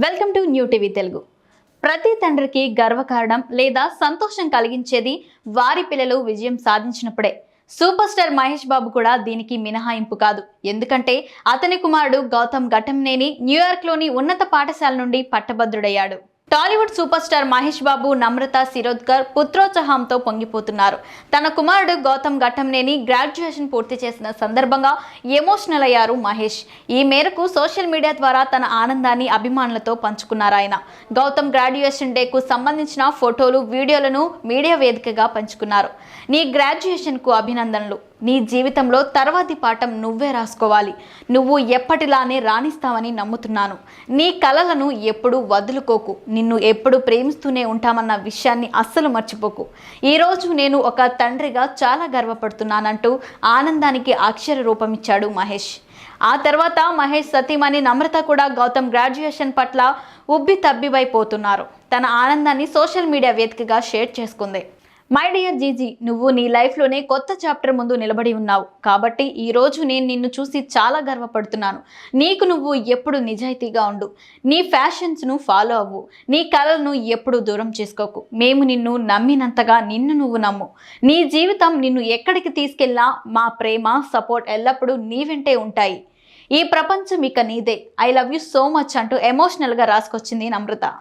Welcome to new TV Telugu. ప్రతి తండ్రికి గర్వకారణం లేదా సంతోషం కలిగించేది వారి పిల్లలు విజయం సాధించినప్పుడే. సూపర్ స్టార్ మహేష్ బాబు కూడా దీనికి మినహాయింపు కాదు. ఎందుకంటే అతని కుమారుడు గౌతమ్ ఘట్టంనేని న్యూయార్క్లోని ఉన్నత పాఠశాల నుండి పట్టభద్రుడయ్యాడు. టాలీవుడ్ సూపర్ స్టార్ మహేష్ బాబు, నమ్రత శిరోద్కర్ పుత్రోత్సాహంతో పొంగిపోతున్నారు. తన కుమారుడు గౌతమ్ ఘట్టంనేని గ్రాడ్యుయేషన్ పూర్తి చేసిన సందర్భంగా ఎమోషనల్ అయ్యారు మహేష్. ఈ మేరకు సోషల్ మీడియా ద్వారా తన ఆనందాన్ని అభిమానులతో పంచుకున్నారు ఆయన. గౌతమ్ గ్రాడ్యుయేషన్ డేకు సంబంధించిన ఫోటోలు, వీడియోలను మీడియా వేదికగా పంచుకున్నారు. నీ గ్రాడ్యుయేషన్కు అభినందనలు. నీ జీవితంలో తర్వాతి పాఠం నువ్వే రాసుకోవాలి. నువ్వు ఎప్పటిలానే రాణిస్తావని నమ్ముతున్నాను. నీ కలలను ఎప్పుడూ వదులుకోకు. నిన్ను ఎప్పుడు ప్రేమిస్తూనే ఉంటామన్న విషయాన్ని అస్సలు మర్చిపోకు. ఈరోజు నేను ఒక తండ్రిగా చాలా గర్వపడుతున్నానంటూ ఆనందానికి అక్షర రూపం ఇచ్చాడు మహేష్. ఆ తర్వాత మహేష్ సతీమణి నమ్రత కూడా గౌతమ్ గ్రాడ్యుయేషన్ పట్ల ఉబ్బి తబ్బిబైపోతున్నారు. తన ఆనందాన్ని సోషల్ మీడియా వేదికగా షేర్ చేసుకుంది. మై డియర్ జీజీ, నువ్వు నీ లైఫ్లోనే కొత్త చాప్టర్ ముందు నిలబడి ఉన్నావు. కాబట్టి ఈరోజు నేను నిన్ను చూసి చాలా గర్వపడుతున్నాను. నీకు నువ్వు ఎప్పుడు నిజాయితీగా ఉండు. నీ ఫ్యాషన్స్ను ఫాలో అవ్వు. నీ కళలను ఎప్పుడు దూరం చేసుకోకు. మేము నిన్ను నమ్మినంతగా నిన్ను నువ్వు నమ్ము. నీ జీవితం నిన్ను ఎక్కడికి తీసుకెళ్ళినా మా ప్రేమ, సపోర్ట్ ఎల్లప్పుడూ నీ వెంటే ఉంటాయి. ఈ ప్రపంచం ఇక నీదే. I love you so much అంటూ ఎమోషనల్గా రాసుకొచ్చింది నమ్రత.